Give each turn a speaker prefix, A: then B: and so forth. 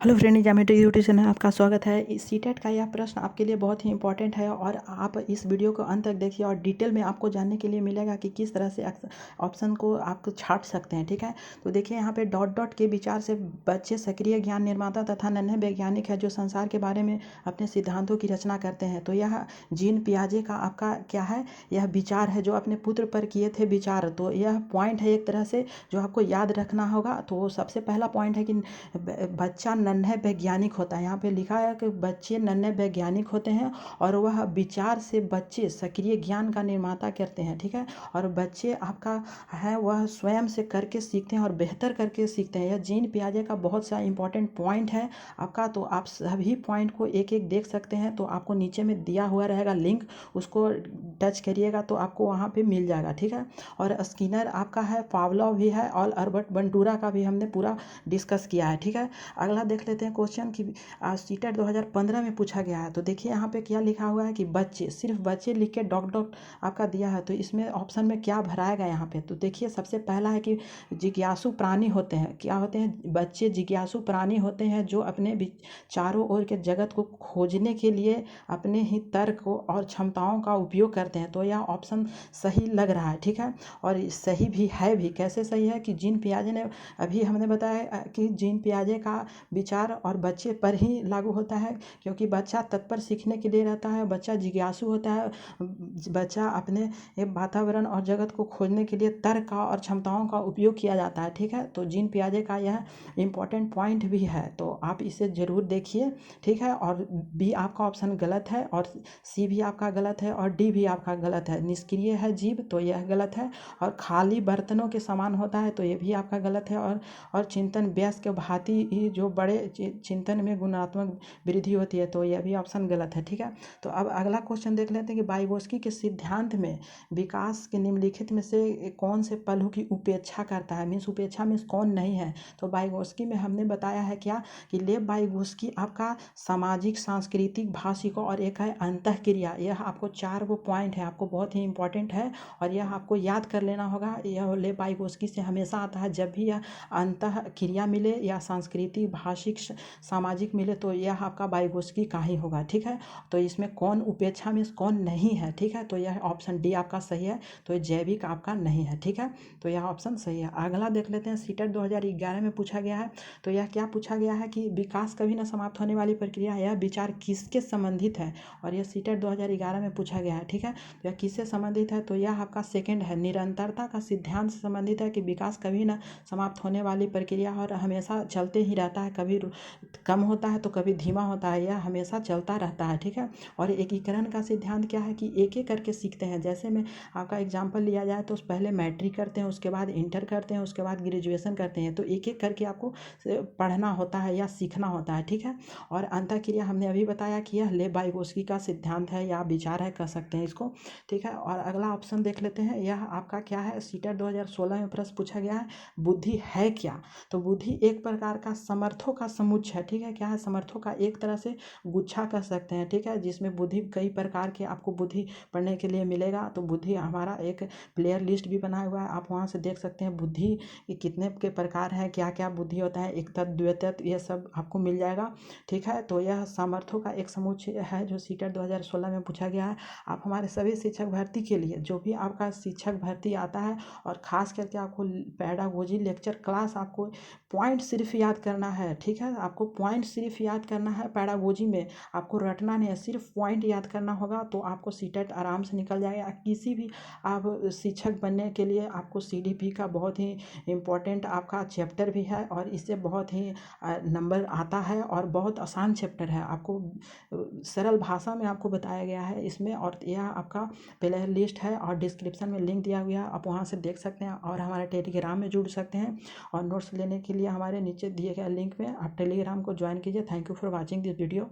A: Hello friend, geometry YouTube channel में आपका स्वागत है। सीटेट का यह प्रश्न आपके लिए बहुत ही इंपॉर्टेंट है और आप इस वीडियो को अंत तक देखिए और डिटेल में आपको जानने के लिए मिलेगा कि किस तरह से ऑप्शन को आप छाट सकते हैं। ठीक है, तो देखिए यहाँ पे डॉट डॉट के विचार से बच्चे सक्रिय ज्ञान निर्माता तथा नन्हे वैज्ञानिक है जो संसार के बारे में अपने सिद्धांतों की रचना करते हैं। तो यह जीन पियाजे का आपका क्या है, यह विचार है जो अपने पुत्र पर किए थे विचार। तो यह पॉइंट है एक तरह से जो आपको याद रखना होगा। तो सबसे पहला पॉइंट है कि बच्चा नन्हे वैज्ञानिक होता है। यहाँ पे लिखा है कि बच्चे नन्हे वैज्ञानिक होते हैं और वह विचार से बच्चे सक्रिय ज्ञान का निर्माता करते हैं। ठीक है, और बच्चे आपका है वह स्वयं से करके सीखते हैं और बेहतर करके सीखते हैं। यह जीन पियाजे का बहुत सा इंपॉर्टेंट पॉइंट है आपका। तो आप सभी पॉइंट को एक एक देख सकते हैं। तो आपको नीचे में दिया हुआ रहेगा लिंक, उसको टच करिएगा तो आपको वहाँ पे मिल जाएगा। ठीक है, और स्किनर आपका है, पावलोव भी है और अल्बर्ट बंडूरा का भी हमने पूरा डिस्कस किया है। ठीक है, अगला देख लेते हैं क्वेश्चन की सीटेट 2015 में पूछा गया है। तो देखिए यहाँ पे क्या लिखा हुआ है कि बच्चे, सिर्फ बच्चे लिख के डॉट डॉट आपका दिया है। तो इसमें ऑप्शन में क्या भराएगा यहाँ पे, तो देखिए सबसे पहला है कि जिज्ञासु प्राणी होते हैं। क्या होते हैं? बच्चे जिज्ञासु प्राणी होते हैं जो अपने चारों ओर के जगत को खोजने के लिए अपने ही तर्क और क्षमताओं का उपयोग करते हैं। तो यह ऑप्शन सही लग रहा है। ठीक है, और सही भी है भी। कैसे सही है कि जीन पियाजे ने, अभी हमने बताया कि जीन पियाजे का विचार और बच्चे पर ही लागू होता है, क्योंकि बच्चा तत्पर सीखने के लिए रहता है, बच्चा जिज्ञासु होता है, बच्चा अपने वातावरण और जगत को खोजने के लिए तर्क का और क्षमताओं का उपयोग किया जाता है। ठीक है, तो जीन पियाजे का यह इम्पोर्टेंट पॉइंट भी है, तो आप इसे ज़रूर देखिए। ठीक है, और बी आपका ऑप्शन गलत है और सी भी आपका गलत है और डी भी आपका गलत है। निष्क्रिय है जीव, तो यह गलत है, और खाली बर्तनों के समान होता है, तो यह भी आपका गलत है, और चिंतन व्यास के भांति ही जो बड़े चिंतन में गुणात्मक वृद्धि होती है, तो यह भी ऑप्शन गलत है। ठीक है, तो अब अगला क्वेश्चन देख लेते हैं कि वाइगोत्स्की के सिद्धांत में विकास के निम्नलिखित में से कौन से पहलू की उपेक्षा करता है, मीन्स उपेक्षा मीन्स कौन नहीं है। तो वाइगोत्स्की में हमने बताया है क्या कि लेव वाइगोत्स्की आपका सामाजिक, सांस्कृतिक, भाषिक और एक है अंतःक्रिया। यह आपको 4 गो पॉइंट है, आपको बहुत ही इंपॉर्टेंट है और यह आपको याद कर लेना होगा। यह लेव वाइगोत्स्की से हमेशा आता है, जब भी यह अंतः क्रिया मिले या सांस्कृतिक, भाषिक, सामाजिक मिले तो यह आपका वाइगोत्स्की का ही होगा। ठीक है, तो इसमें कौन उपेक्षा में कौन नहीं है। ठीक है, तो यह ऑप्शन डी आपका सही है, तो ये जैविक आपका नहीं है। ठीक है, तो यह ऑप्शन सही है। अगला देख लेते हैं, सीटेट 2011 में पूछा गया है। तो यह क्या पूछा गया है कि विकास कभी न समाप्त होने वाली प्रक्रिया है, यह विचार किसके संबंधित है, और यह सीटेट 2011 में पूछा गया है। ठीक है, तो यह किससे संबंधित है, तो यह आपका सेकेंड है, निरंतरता का सिद्धांत से संबंधित है कि विकास कभी न समाप्त होने वाली प्रक्रिया और हमेशा चलते ही रहता है, कभी कम होता है तो कभी धीमा होता है, यह हमेशा चलता रहता है। ठीक है, और एकीकरण का सिद्धांत क्या है कि एक एक करके सीखते हैं। जैसे में आपका एग्जाम्पल लिया जाए तो पहले मैट्रिक करते हैं, उसके बाद इंटर करते हैं, उसके बाद ग्रेजुएशन करते हैं, तो एक एक करके आपको पढ़ना होता है या सीखना होता है। ठीक है, और अंतःक्रिया हमने अभी बताया कि यह लेव वाइगोत्स्की का सिद्धांत है या विचार है, कह सकते हैं इसको। ठीक है, और अगला ऑप्शन देख लेते हैं, यह आपका क्या है, सीटेट 2016 में प्रश्न पूछा गया है, बुद्धि है क्या। तो बुद्धि एक प्रकार का समर्थों का समुच्चय है। ठीक है, क्या है, समर्थों का एक तरह से गुच्छा कह सकते हैं। ठीक है, जिसमें बुद्धि कई प्रकार के आपको बुद्धि पढ़ने के लिए मिलेगा। तो बुद्धि हमारा एक प्लेयर लिस्ट भी बना हुआ है, आप वहाँ से देख सकते हैं बुद्धि कितने के प्रकार हैं, क्या क्या बुद्धि होता है, एक तत्व, द्वितत्व, ये सब आपको मिल जाएगा। ठीक है, तो यह सामर्थ्यों का एक समुच्चय है जो सीटेट 2016 में पूछा गया है। आप हमारे सभी शिक्षक भर्ती के लिए, जो भी आपका शिक्षक भर्ती आता है और ख़ास करके आपको पेडागोजी लेक्चर क्लास, आपको पॉइंट सिर्फ याद करना है। ठीक है, आपको पॉइंट सिर्फ याद करना है, पेडागोजी में आपको रटना नहीं है, सिर्फ पॉइंट याद करना होगा, तो आपको सीटेट आराम से निकल जाएगा। किसी भी आप शिक्षक बनने के लिए आपको सीडीपी का बहुत ही इम्पोर्टेंट आपका चैप्टर भी है और इससे बहुत ही नंबर आता है और बहुत आसान चैप्टर है, आपको सरल भाषा में आपको बताया गया है इसमें। और यह आपका प्लेयर लिस्ट है और डिस्क्रिप्शन में लिंक दिया गया है, आप वहाँ से देख सकते हैं और हमारे टेलीग्राम में जुड़ सकते हैं। और नोट्स लेने के लिए हमारे नीचे दिए गए लिंक में आप टेलीग्राम को ज्वाइन कीजिए। Thank you for watching this video.